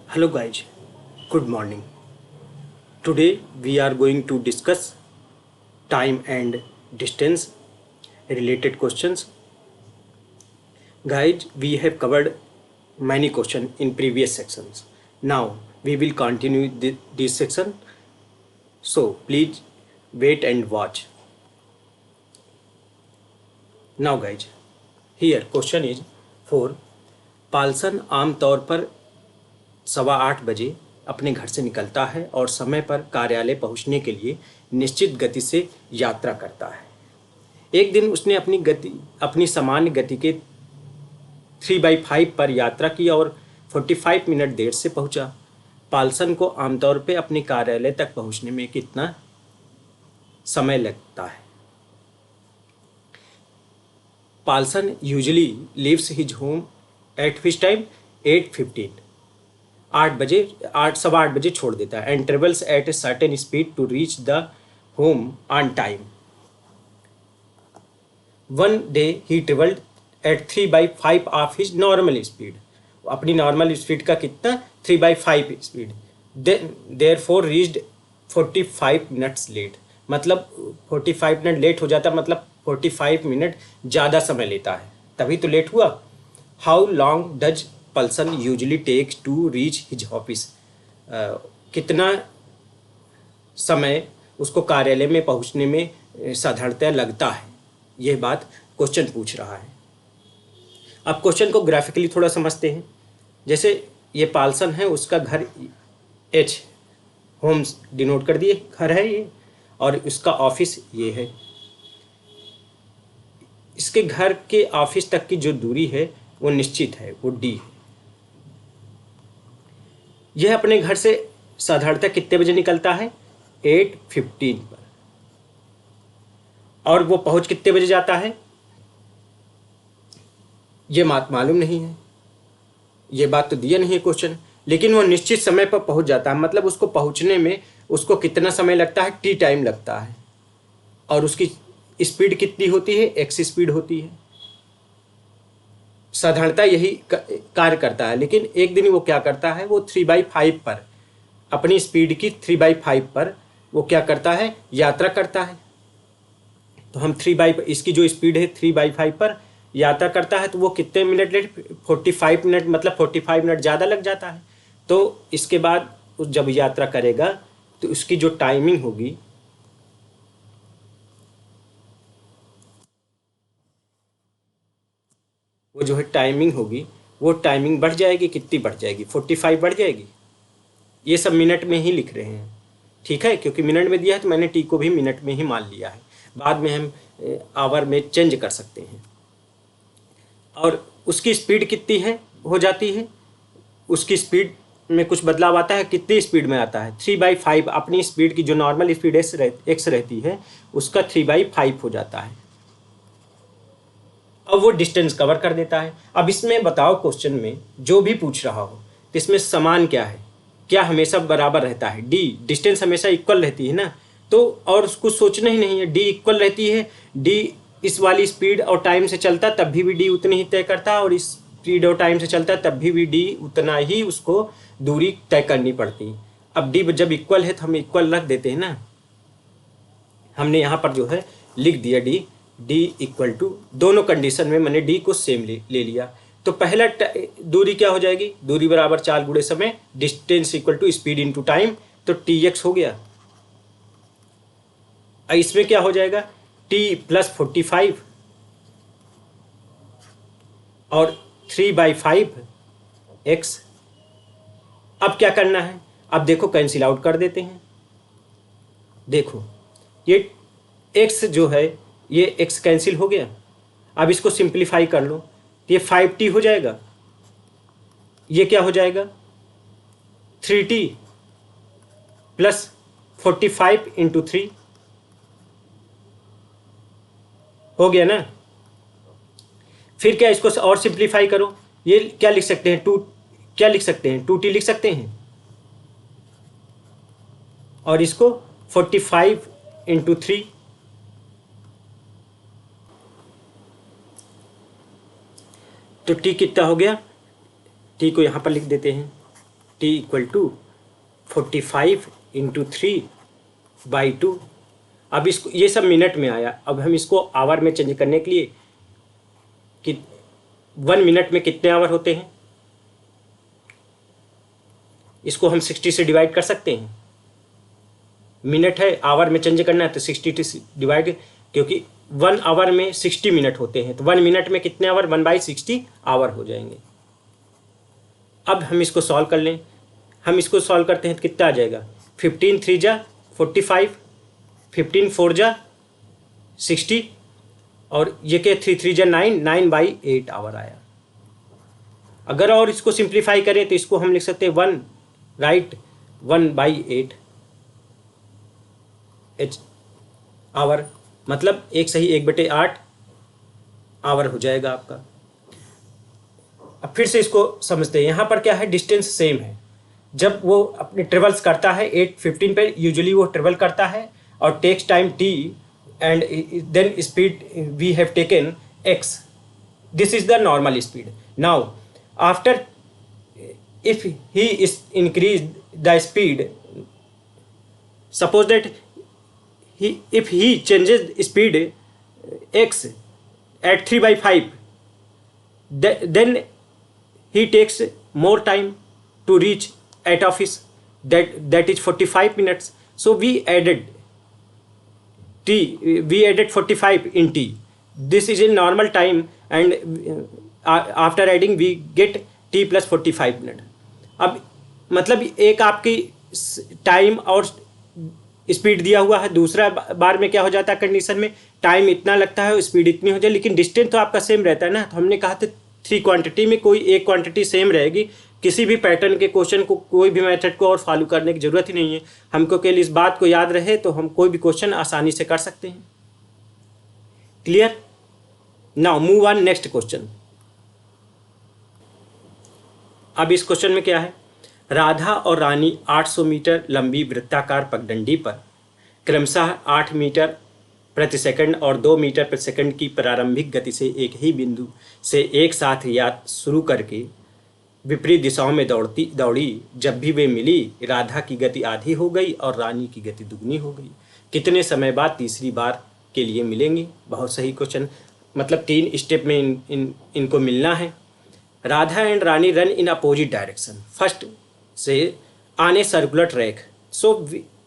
Hello guys, good morning. Today we are going to discuss time and distance related questions. Guys, we have covered many questions in previous sections. Now we will continue this section. So please wait and watch. Now guys, here question is for पाल्सन आमतौर पर 8:15 बजे अपने घर से निकलता है और समय पर कार्यालय पहुंचने के लिए निश्चित गति से यात्रा करता है। एक दिन उसने अपनी सामान्य गति के 3/5 पर यात्रा की और 45 मिनट देर से पहुंचा। पाल्सन को आमतौर पर अपने कार्यालय तक पहुंचने में कितना समय लगता है? Paulson usually leaves his home at which time 8:15 8:15 बजे छोड़ देता है and travels at a certain speed to reach the home on time. One day he travelled at 3/5 of his normal speed. अपनी नॉर्मल स्पीड का कितना? 3/5 speed. Therefore reached 45 minutes late. मतलब 45 minute late हो जाता, मतलब 45 minute ज़्यादा समय लेता है, तभी तो लेट हुआ। How long does Paulson usually takes to reach his office? कितना समय उसको कार्यालय में पहुंचने में साधारणतः लगता है? यह बात क्वेश्चन पूछ रहा है। अब क्वेश्चन को ग्राफिकली थोड़ा समझते हैं। जैसे ये पाल्सन है, उसका घर एच, होम्स डिनोट कर दिए, घर है ये, और उसका ऑफिस ये है। इसके घर के ऑफिस तक की जो दूरी है वो निश्चित है, वो डी है। यह अपने घर से साधारणतः कितने बजे निकलता है? 8:15 पर। और वो पहुंच कितने बजे जाता है? ये बात मालूम नहीं है, ये बात तो दिया नहीं है क्वेश्चन, लेकिन वो निश्चित समय पर पहुंच जाता है। मतलब उसको पहुंचने में उसको कितना समय लगता है? टी टाइम लगता है। और उसकी स्पीड कितनी होती है? एक्स स्पीड होती है। साधारणतः यही कार्य करता है, लेकिन एक दिन वो क्या करता है, वो 3/5 पर, अपनी स्पीड की 3/5 पर वो क्या करता है? यात्रा करता है। तो हम इसकी जो स्पीड है 3/5 पर यात्रा करता है, तो वो कितने मिनट लेट? 45 मिनट। मतलब 45 मिनट ज़्यादा लग जाता है। तो इसके बाद जब यात्रा करेगा तो उसकी जो टाइमिंग होगी, वो जो है टाइमिंग होगी, वो टाइमिंग बढ़ जाएगी। कितनी बढ़ जाएगी? 45 बढ़ जाएगी। ये सब मिनट में ही लिख रहे हैं, ठीक है, क्योंकि मिनट में दिया है तो मैंने टी को भी मिनट में ही मान लिया है। बाद में हम आवर में चेंज कर सकते हैं। और उसकी स्पीड कितनी है हो जाती है? उसकी स्पीड में कुछ बदलाव आता है। कितनी स्पीड में आता है? 3/5। अपनी स्पीड की जो नॉर्मल स्पीड एक्स रहती है, उसका 3/5 हो जाता है। अब वो डिस्टेंस कवर कर देता है। अब इसमें बताओ, क्वेश्चन में जो भी पूछ रहा हो तो इसमें समान क्या है? क्या हमेशा बराबर रहता है? डी, डिस्टेंस हमेशा इक्वल रहती है ना, तो और उसको सोचना ही नहीं है, डी इक्वल रहती है। डी इस वाली स्पीड और टाइम से चलता तब भी डी उतनी ही तय करता है, और इस स्पीड और टाइम से चलता तब भी डी उतना ही उसको दूरी तय करनी पड़ती। अब डी जब इक्वल है तो हम इक्वल रख देते हैं ना। हमने यहाँ पर जो है लिख दिया डी इक्वल टू, दोनों कंडीशन में मैंने डी को सेम ले लिया। तो पहला दूरी क्या हो जाएगी? दूरी बराबर 4 गुणे समय, distance equal to speed into time, तो टी एक्स हो गया। इसमें क्या हो जाएगा? टी प्लस 45 और 3/5 एक्स। अब क्या करना है? अब देखो कैंसिल आउट कर देते हैं। देखो ये एक्स जो है, ये एक्स कैंसिल हो गया। अब इसको सिंप्लीफाई कर लो, ये 5t हो जाएगा। ये क्या हो जाएगा? 3t प्लस 45 इंटू 3 हो गया ना। फिर क्या, इसको और सिंप्लीफाई करो। ये क्या लिख सकते हैं? क्या लिख सकते हैं? 2t लिख सकते हैं। और इसको 45 इंटू 3, तो टी कितना हो गया? टी को यहाँ पर लिख देते हैं। T equal to 45 into 3/2। अब इसको, ये सब मिनट में आया, अब हम इसको आवर में चेंज करने के लिए कि 1 मिनट में कितने आवर होते हैं, इसको हम 60 से डिवाइड कर सकते हैं। मिनट है, आवर में चेंज करना है तो 60 से डिवाइड, क्योंकि 1 आवर में 60 मिनट होते हैं, तो 1 मिनट में कितने आवर, 1/60 आवर हो जाएंगे। अब हम इसको सॉल्व कर लें, हम इसको सॉल्व करते हैं तो कितना आ जाएगा, 15 3 जा 45, 15 4 जा 60, और ये क्या 3 3 जा 9, 9/8 आवर आया। अगर और इसको सिंप्लीफाई करें तो इसको हम लिख सकते हैं 1 राइट 1/8 एच आवर, मतलब 1 सही 1/8 आवर हो जाएगा आपका। अब फिर से इसको समझते हैं, यहाँ पर क्या है, डिस्टेंस सेम है। जब वो अपने ट्रेवल्स करता है 8:15 पे यूजुअली वो ट्रेवल करता है और takes time t and then speed we have taken x, this is the normal speed. Now after if he is increased the speed, suppose that if he changes speed x at 3/5, then he takes more time to reach at office, that is 45 minutes. So we added 45 in t, this is in normal time, and after adding we get t plus 45 minute. अब मतलब एक आपकी time और speed दिया हुआ है, दूसरा बार में क्या हो जाता है कंडीशन में, टाइम इतना लगता है स्पीड इतनी हो जाए, लेकिन डिस्टेंस तो आपका सेम रहता है ना। तो हमने कहा था 3 क्वांटिटी में कोई एक क्वांटिटी सेम रहेगी, किसी भी पैटर्न के क्वेश्चन को, कोई भी मेथड को और फॉलो करने की ज़रूरत ही नहीं है। हमको केवल इस बात को याद रहे तो हम कोई भी क्वेश्चन आसानी से कर सकते हैं। Clear? Now move on next question. अब इस क्वेश्चन में क्या है, राधा और रानी 800 मीटर लंबी वृत्ताकार पगडंडी पर क्रमशः 8 मीटर प्रति सेकंड और 2 मीटर प्रति सेकंड की प्रारंभिक गति से एक ही बिंदु से एक साथ यात्रा शुरू करके विपरीत दिशाओं में दौड़ी। जब भी वे मिली, राधा की गति आधी हो गई और रानी की गति दुगनी हो गई। कितने समय बाद तीसरी बार के लिए मिलेंगी? बहुत सही क्वेश्चन, मतलब 3 स्टेप में इनको मिलना है। Radha and Rani run in opposite direction, first से on a circular track, so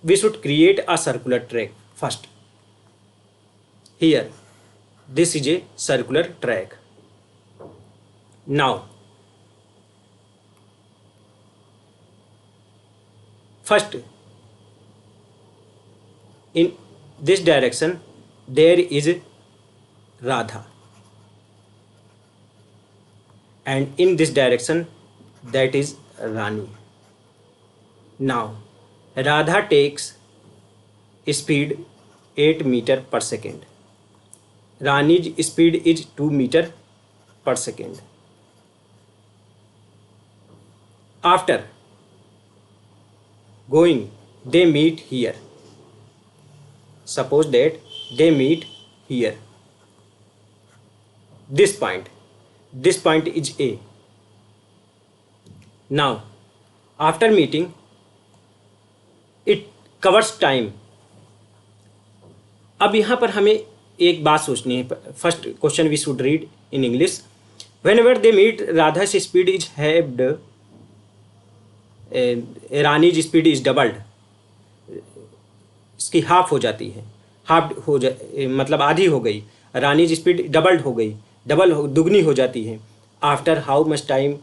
we should create a circular track first. Here this is a circular track. Now first in this direction there is Radha, and in this direction that is Rani. Now Radha takes speed 8 meter per second. Rani's speed is 2 meter per second. After going they meet here. Suppose that they meet here. This point is A. Now after meeting it covers time. अब यहाँ पर हमें एक बात सोचनी है। First question we should read in English. Whenever they meet, Radha's speed is halved, Rani's speed is doubled. इसकी half हो जाती है, हाफ हो मतलब आधी हो गई। रानी की स्पीड डबल्ड हो गई, दुगनी हो जाती है। After how much time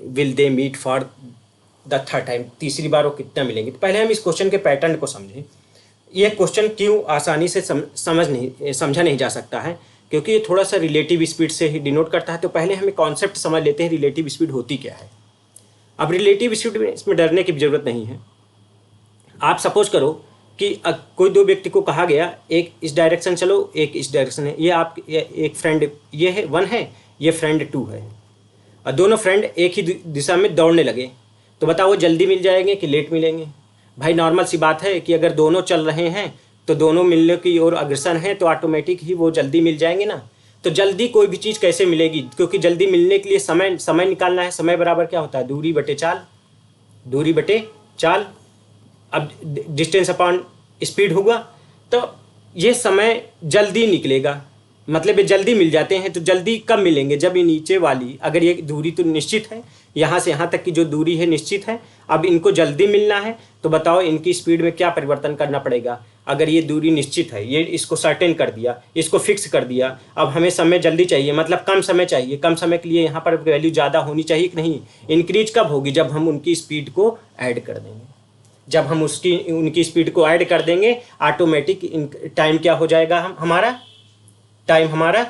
will they meet for the third time, तीसरी बार वो कितना मिलेंगे। तो पहले हम इस क्वेश्चन के पैटर्न को समझें। यह क्वेश्चन क्यों आसानी से समझा नहीं जा सकता है, क्योंकि ये थोड़ा सा रिलेटिव स्पीड से ही डिनोट करता है। तो पहले हमें कॉन्सेप्ट समझ लेते हैं, रिलेटिव स्पीड होती क्या है। अब रिलेटिव स्पीड में इसमें डरने की ज़रूरत नहीं है। आप सपोज करो कि कोई 2 व्यक्ति को कहा गया, एक इस डायरेक्शन चलो, एक इस डायरेक्शन है। ये एक फ्रेंड, ये है 1 है, ये फ्रेंड 2 है, और दोनों फ्रेंड एक ही दिशा में दौड़ने लगे। तो बताओ वो जल्दी मिल जाएंगे कि लेट मिलेंगे? भाई नॉर्मल सी बात है कि अगर दोनों चल रहे हैं तो दोनों मिलने की ओर अग्रसर हैं, तो ऑटोमेटिक ही वो जल्दी मिल जाएंगे ना। तो जल्दी कोई भी चीज़ कैसे मिलेगी? क्योंकि जल्दी मिलने के लिए समय निकालना है। समय बराबर क्या होता है? दूरी बटे चाल। दूरी बटे चाल, अब डिस्टेंस अपॉन स्पीड हुआ, तो ये समय जल्दी निकलेगा, मतलब ये जल्दी मिल जाते हैं। तो जल्दी कब मिलेंगे? जब ये नीचे वाली, अगर ये दूरी तो निश्चित है, यहाँ से यहाँ तक की जो दूरी है निश्चित है, अब इनको जल्दी मिलना है, तो बताओ इनकी स्पीड में क्या परिवर्तन करना पड़ेगा? अगर ये दूरी निश्चित है, ये इसको सर्टेन कर दिया, इसको फिक्स कर दिया, अब हमें समय जल्दी चाहिए, मतलब कम समय चाहिए। कम समय के लिए यहाँ पर वैल्यू ज़्यादा होनी चाहिए कि नहीं? इंक्रीज कब होगी? जब हम उनकी स्पीड को ऐड कर देंगे। जब हम उनकी स्पीड को ऐड कर देंगे, ऑटोमेटिक टाइम क्या हो जाएगा? टाइम हमारा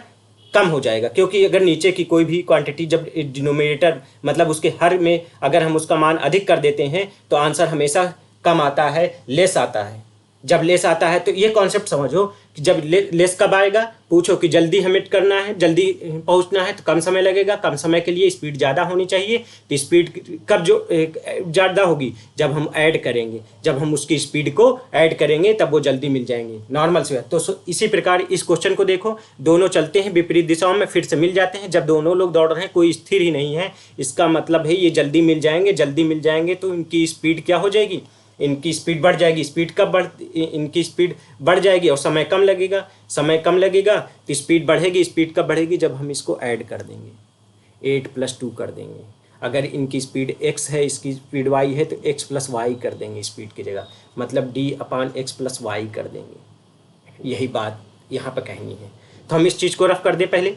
कम हो जाएगा, क्योंकि अगर नीचे की कोई भी क्वांटिटी जब डिनोमिनेटर मतलब उसके हर में अगर हम उसका मान अधिक कर देते हैं तो आंसर हमेशा कम आता है, लेस आता है। जब लेस आता है तो ये कॉन्सेप्ट समझो कि जब लेस कब आएगा, पूछो कि जल्दी हमें करना है, जल्दी पहुंचना है तो कम समय लगेगा, कम समय के लिए स्पीड ज़्यादा होनी चाहिए। तो स्पीड कब जो ज़्यादा होगी? जब हम ऐड करेंगे, जब हम उसकी स्पीड को ऐड करेंगे तब वो जल्दी मिल जाएंगे, नॉर्मल से। तो इसी प्रकार इस क्वेश्चन को देखो, दोनों चलते हैं विपरीत दिशाओं में, फिर से मिल जाते हैं। जब दोनों लोग दौड़ रहे हैं, कोई स्थिर ही नहीं है, इसका मतलब है ये जल्दी मिल जाएंगे। जल्दी मिल जाएंगे तो इनकी स्पीड क्या हो जाएगी? इनकी स्पीड बढ़ जाएगी। इनकी स्पीड बढ़ जाएगी और समय कम लगेगा। समय कम लगेगा तो स्पीड बढ़ेगी। स्पीड कब बढ़ेगी? जब हम इसको ऐड कर देंगे, 8 + 2 कर देंगे। अगर इनकी स्पीड x है, इसकी स्पीड y है, तो x + y कर देंगे स्पीड की जगह, मतलब d/x + y कर देंगे। यही बात यहाँ पर कहनी है। तो हम इस चीज़ को रफ कर दें पहले।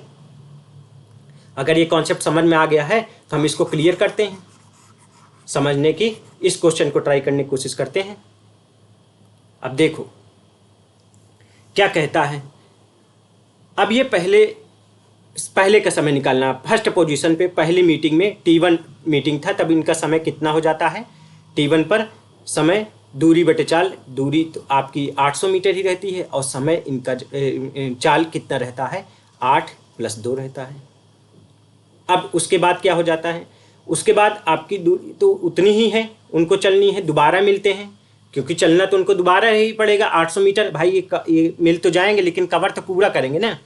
अगर ये कॉन्सेप्ट समझ में आ गया है तो हम इसको क्लियर करते हैं, समझने की इस क्वेश्चन को ट्राई करने की कोशिश करते हैं। अब देखो क्या कहता है। अब ये पहले का समय निकालना। फर्स्ट पोजीशन पे पहली मीटिंग में T1 मीटिंग था, तब इनका समय कितना हो जाता है? T1 पर समय दूरी बटे चाल, दूरी तो आपकी 800 मीटर ही रहती है और समय इनका चाल कितना रहता है? 8 + 2 रहता है। अब उसके बाद क्या हो जाता है? उसके बाद आपकी दूरी तो उतनी ही है, उनको चलनी है, दोबारा मिलते हैं, क्योंकि चलना तो उनको दोबारा ही पड़ेगा 800 मीटर। भाई ये मिल तो जाएंगे लेकिन कवर तो पूरा करेंगे ना।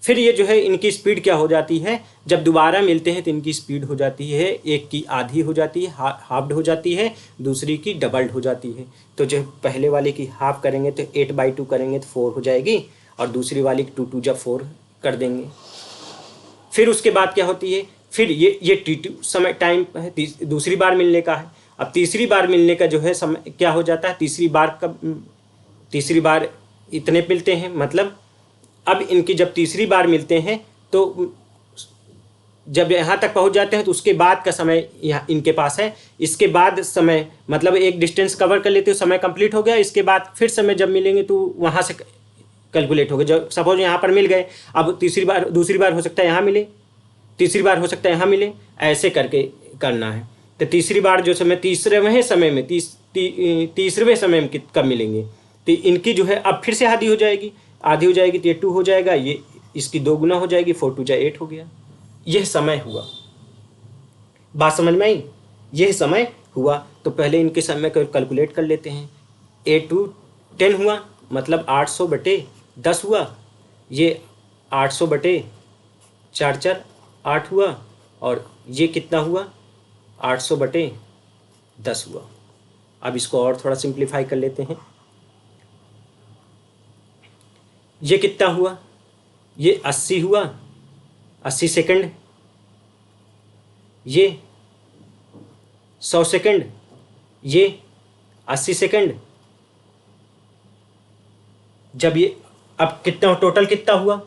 फिर ये जो है इनकी स्पीड क्या हो जाती है? जब दोबारा मिलते हैं तो इनकी स्पीड हो जाती है, एक की आधी हो जाती है, हाफ्ड हो जाती है, दूसरी की डबल्ड हो जाती है। तो जब पहले वाले की हाफ करेंगे तो 8/2 करेंगे तो 4 हो जाएगी, और दूसरी वाली की 2 जब 4 कर देंगे। फिर उसके बाद क्या होती है? फिर ये T2 समय टाइम है, दूसरी बार मिलने का है। अब तीसरी बार मिलने का जो है समय क्या हो जाता है? तीसरी बार इतने मिलते हैं, मतलब अब इनकी जब तीसरी बार मिलते हैं तो जब यहाँ तक पहुँच जाते हैं तो उसके बाद का समय यहाँ इनके पास है। इसके बाद समय मतलब एक डिस्टेंस कवर कर लेते हो, समय कंप्लीट हो गया। इसके बाद फिर समय जब मिलेंगे तो वहाँ से कैलकुलेट हो गया। जब सपोज यहाँ पर मिल गए, अब दूसरी बार हो सकता है यहाँ मिले, तीसरी बार हो सकता है यहाँ मिले, ऐसे करके करना है। तो तीसरी बार जो समय तीसरे समय में कब मिलेंगे? तो इनकी जो है अब फिर से आधी हो जाएगी तो ये 2 हो जाएगा, ये इसकी 2 गुना हो जाएगी, 4 × 2 = 8 हो गया। यह समय हुआ। बात समझ में आई? यह समय हुआ। तो पहले इनके समय को कैलकुलेट कर लेते हैं। 8 × 10 हुआ, मतलब 800/10 हुआ। ये 800/4 8 हुआ, और ये कितना हुआ? 800/10 हुआ। अब इसको और थोड़ा सिंप्लीफाई कर लेते हैं। ये कितना हुआ? ये 80 हुआ, 80 सेकंड। ये 100 सेकंड, ये 80 सेकंड। जब ये अब कितना टोटल कितना हुआ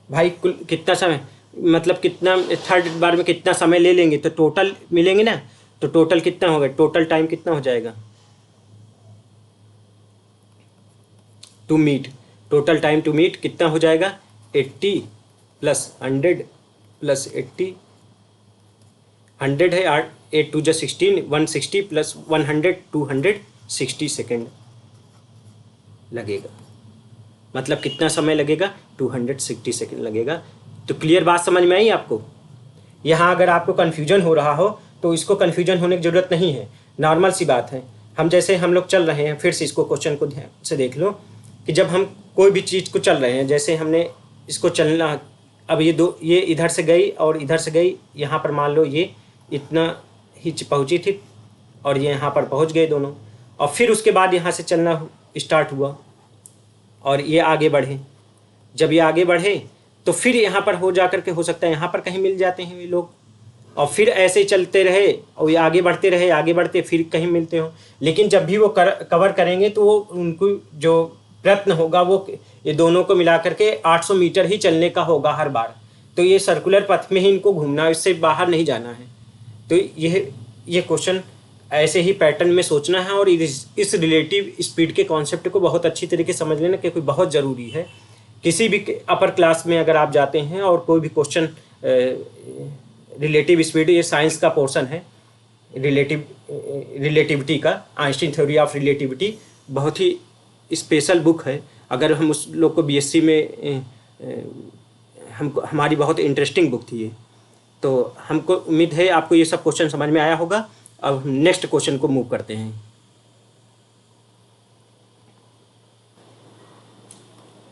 भाई? कुल कितना समय, मतलब कितना थर्ड बार में कितना समय ले लेंगे तो टोटल मिलेंगे ना। तो टोटल कितना होगा? टोटल टाइम कितना हो जाएगा? To meet, total time to meet कितना हो जाएगा? 80 + 100 + 80। 100 है, 8 × 2 = 16, 160 + 100 260 सेकेंड लगेगा। मतलब कितना समय लगेगा? 260 सेकेंड लगेगा। तो क्लियर बात समझ में आई आपको? यहाँ अगर आपको कन्फ्यूजन हो रहा हो तो इसको कन्फ्यूजन होने की ज़रूरत नहीं है, नॉर्मल सी बात है। हम लोग चल रहे हैं, फिर से इसको क्वेश्चन को ध्यान से देख लो कि जब हम कोई भी चीज़ को चल रहे हैं, जैसे हमने इसको चलना, अब ये इधर से गई और इधर से गई, यहाँ पर मान लो ये इतना ही पहुँची थी और ये यहाँ पर पहुँच गए दोनों, और फिर उसके बाद यहाँ से चलना स्टार्ट हुआ और ये आगे बढ़े। जब ये आगे बढ़े तो फिर यहाँ पर हो जा कर के हो सकता है यहाँ पर कहीं मिल जाते हैं ये लोग, और फिर ऐसे ही चलते रहे और ये आगे बढ़ते रहे, आगे बढ़ते फिर कहीं मिलते हो। लेकिन जब भी वो कवर करेंगे तो वो उनको जो प्रयत्न होगा वो ये दोनों को मिला करके 800 मीटर ही चलने का होगा हर बार। तो ये सर्कुलर पथ में ही इनको घूमना, इससे बाहर नहीं जाना है। तो ये क्वेश्चन ऐसे ही पैटर्न में सोचना है, और इस रिलेटिव स्पीड के कॉन्सेप्ट को बहुत अच्छी तरीके से समझ लेना, क्योंकि बहुत ज़रूरी है। किसी भी अपर क्लास में अगर आप जाते हैं और कोई भी क्वेश्चन रिलेटिव स्पीड, ये साइंस का पोर्शन है रिलेटिविटी का, आइंस्टीन थ्योरी ऑफ रिलेटिविटी, बहुत ही स्पेशल बुक है। अगर हम उस लोग को बीएससी में हमारी बहुत इंटरेस्टिंग बुक थी ये। तो हमको उम्मीद है आपको ये सब क्वेश्चन समझ में आया होगा। अब हम नेक्स्ट क्वेश्चन को मूव करते हैं।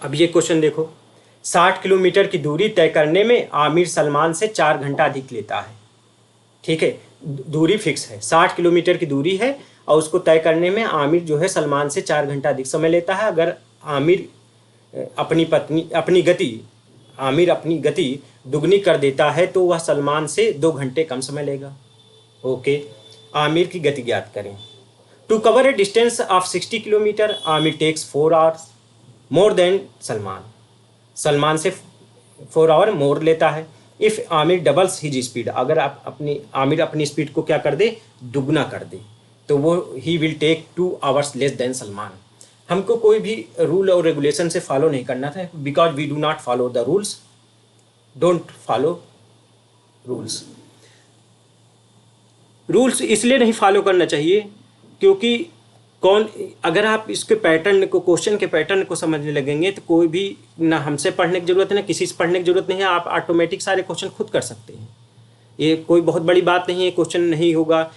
अब ये क्वेश्चन देखो, 60 किलोमीटर की दूरी तय करने में आमिर सलमान से 4 घंटा अधिक लेता है। ठीक है, दूरी फिक्स है, 60 किलोमीटर की दूरी है और उसको तय करने में आमिर जो है सलमान से 4 घंटा अधिक समय लेता है। अगर आमिर अपनी गति दुगनी कर देता है तो वह सलमान से 2 घंटे कम समय लेगा। ओके, आमिर की गति ज्ञात करें। To cover a distance of 60 kilometre Aamir takes 4 hours more than Salman से 4 आवर मोर लेता है। If Aamir doubles his speed, अगर आमिर अपनी स्पीड को क्या कर दे, दुगना कर दे, तो वो ही will take 2 hours less than Salman. हमको कोई भी रूल और रेगुलेशन से फॉलो नहीं करना था, because we do not follow the rules, don't follow rules इसलिए नहीं फॉलो करना चाहिए क्योंकि अगर आप इसके पैटर्न को, क्वेश्चन के पैटर्न को समझने लगेंगे तो कोई भी ना हमसे पढ़ने की ज़रूरत है, ना किसी से पढ़ने की ज़रूरत नहीं है, आप ऑटोमेटिक सारे क्वेश्चन खुद कर सकते हैं। ये कोई बहुत बड़ी बात नहीं है, क्वेश्चन नहीं होगा,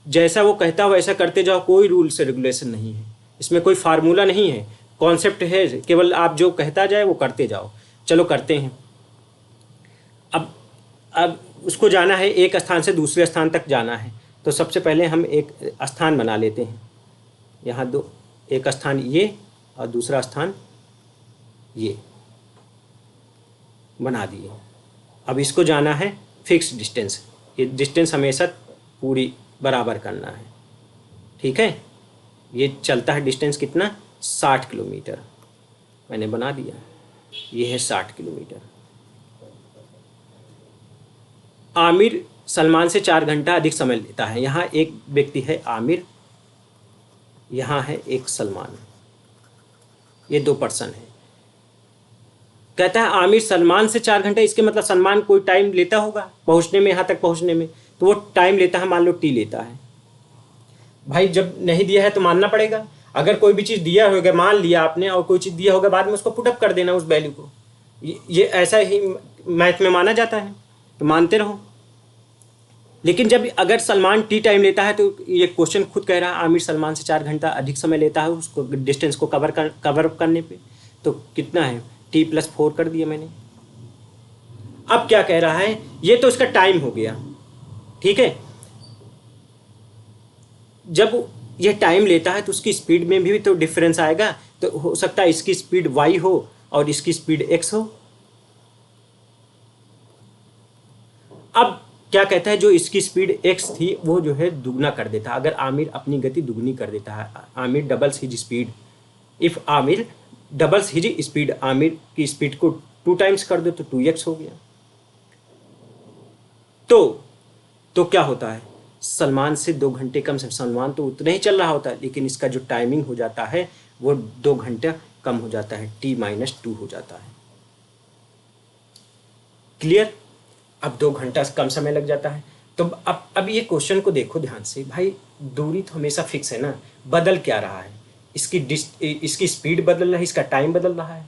जैसा वो कहता हो वैसा करते जाओ, कोई रूल से रेगुलेशन नहीं है, इसमें कोई फार्मूला नहीं है, कॉन्सेप्ट है, केवल आप जो कहता जाए वो करते जाओ। चलो करते हैं। अब उसको जाना है, एक स्थान से दूसरे स्थान तक जाना है, तो सबसे पहले हम एक स्थान बना लेते हैं। यहाँ एक स्थान ये और दूसरा स्थान ये बना दिए। अब इसको जाना है फिक्स डिस्टेंस, ये डिस्टेंस हमेशा पूरी बराबर करना है। ठीक है, ये चलता है डिस्टेंस कितना, 60 किलोमीटर मैंने बना दिया, ये है 60 किलोमीटर। आमिर सलमान से 4 घंटा अधिक समय लेता है। यहाँ एक व्यक्ति है आमिर, यहाँ है एक सलमान, ये 2 पर्सन है। कहता है आमिर सलमान से 4 घंटे, इसके मतलब सलमान कोई टाइम लेता होगा पहुँचने में, यहाँ तक पहुँचने में, तो वो टाइम लेता है, मान लो टी लेता है। भाई जब नहीं दिया है तो मानना पड़ेगा। अगर कोई भी चीज़ दिया होगा, मान लिया आपने, और कोई चीज़ दिया होगा, बाद में उसको पुटअप कर देना उस वैल्यू को, ये ऐसा ही मैथ में माना जाता है, तो मानते रहो। लेकिन जब अगर सलमान टी टाइम लेता है तो ये क्वेश्चन खुद कह रहा है आमिर सलमान से 4 घंटा अधिक समय लेता है उसको डिस्टेंस को कवर करने पे, तो कितना है, टी प्लस 4 कर दिया मैंने। अब क्या कह रहा है, ये तो इसका टाइम हो गया। ठीक है, जब ये टाइम लेता है तो उसकी स्पीड में भी तो डिफरेंस आएगा, तो हो सकता है इसकी स्पीड y हो और इसकी स्पीड x हो। अब क्या कहता है, जो इसकी स्पीड x थी वो जो है दुगना कर देता है। अगर आमिर अपनी गति दुगनी कर देता है, Aamir doubles his speed, if Aamir doubles his speed, Aamir की स्पीड को 2 टाइम्स कर दो तो 2x हो गया। तो क्या होता है, सलमान से 2 घंटे कम से, सलमान तो उतना ही चल रहा होता है, लेकिन इसका जो टाइमिंग हो जाता है वो 2 घंटा कम हो जाता है, t-2 हो जाता है। क्लियर? अब 2 घंटा कम समय लग जाता है। तो अब ये क्वेश्चन को देखो ध्यान से, भाई दूरी तो हमेशा फिक्स है ना, बदल क्या रहा है, इसकी स्पीड बदल रहा है, इसका टाइम बदल रहा है,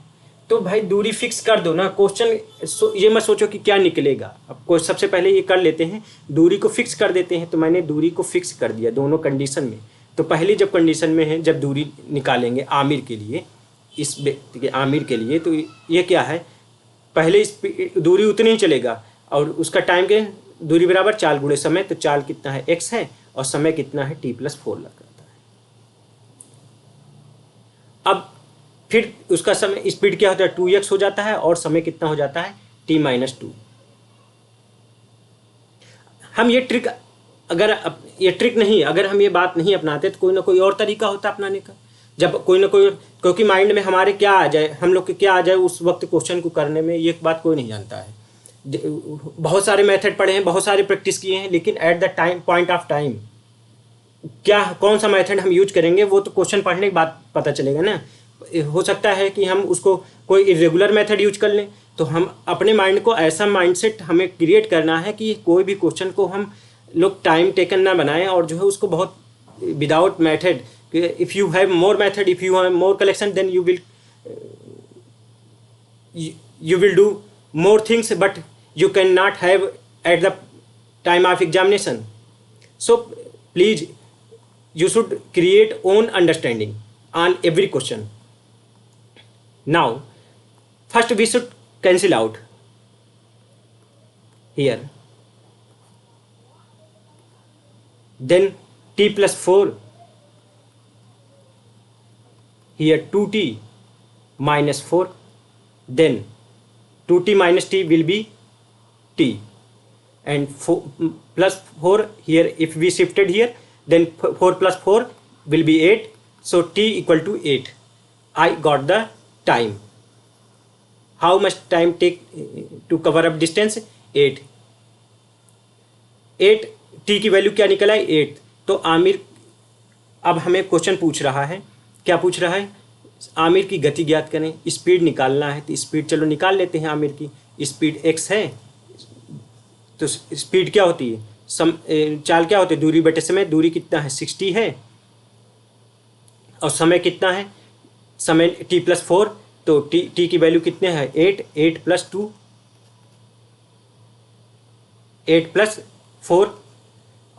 तो भाई दूरी फिक्स कर दो ना। क्वेश्चन ये मत सोचो कि क्या निकलेगा। अब सबसे पहले ये कर लेते हैं, दूरी को फिक्स कर देते हैं। तो मैंने दूरी को फिक्स कर दिया दोनों कंडीशन में। तो पहली जब कंडीशन में है, जब दूरी निकालेंगे आमिर के लिए, इस व्यक्ति के आमिर के लिए, तो ये क्या है, पहले दूरी उतनी ही चलेगा और उसका टाइम के दूरी बराबर 4 गुणे समय, तो 4 कितना है, x है, और समय कितना है t+4 लग जाता है। अब फिर उसका समय स्पीड क्या होता है 2x हो जाता है और समय कितना हो जाता है t-2। हम ये ट्रिक ये ट्रिक नहीं, अगर हम ये बात नहीं अपनाते तो कोई ना कोई और तरीका होता अपनाने का। जब कोई ना कोई, क्योंकि माइंड में हमारे क्या आ जाए, हम लोग के क्या आ जाए उस वक्त क्वेश्चन को करने में, ये बात कोई नहीं जानता है। बहुत सारे मेथड पढ़े हैं, बहुत सारे प्रैक्टिस किए हैं, लेकिन at the time point of time क्या कौन सा मेथड हम यूज करेंगे वो तो क्वेश्चन पढ़ने के बाद पता चलेगा ना। हो सकता है कि हम उसको कोई इरेगुलर मेथड यूज कर लें, तो हम अपने माइंड को ऐसा माइंडसेट हमें क्रिएट करना है कि कोई भी क्वेश्चन को हम लोग टाइम टेकन ना बनाएं और जो है उसको बहुत without method, if you have more method, if you have more collection, then you will do more things, but you cannot have at the time of examination. So please, you should create own understanding on every question. Now first we should cancel out here, then t+4 here 2t minus 4, then 2t minus t will be t, and 4 plus 4 here, if we shifted here, then 4 plus 4 will be 8, so t equal to 8. I got the time. How much time take to cover up distance? 8 t की value क्या निकला है 8। तो आमिर, अब हमें question पूछ रहा है, क्या पूछ रहा है, आमिर की गति ज्ञात करें, स्पीड निकालना है। तो स्पीड चलो निकाल लेते हैं। आमिर की स्पीड x है, तो स्पीड क्या होती है, चाल क्या होती है, दूरी बटे समय। दूरी कितना है 60 है, और समय कितना है, समय t+4, तो t की वैल्यू कितने है 8 + 2, 8 + 4,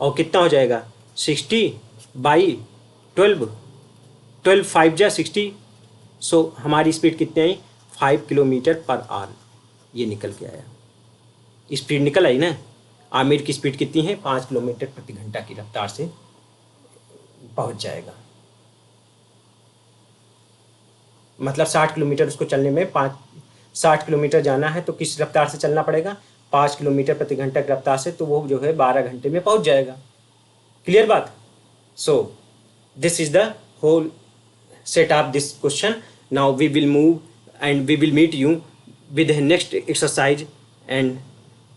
और कितना हो जाएगा 60/12, 12 5 जा 60। सो हमारी स्पीड कितनी आई 5 km/h, ये निकल के आया, स्पीड निकल आई ना। आमिर की स्पीड कितनी है 5 km/घंटा की रफ्तार से पहुंच जाएगा, मतलब 60 किलोमीटर उसको चलने में 60 किलोमीटर जाना है, तो किस रफ्तार से चलना पड़ेगा 5 km/घंटा की रफ्तार से, तो वो जो है 12 घंटे में पहुंच जाएगा। क्लियर बात। So this is the whole set up this question. Now we will move and we will meet you with the next exercise and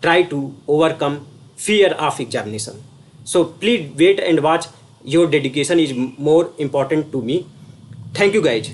try to overcome fear of examination. So please wait and watch. Your dedication is more important to me. Thank you guys.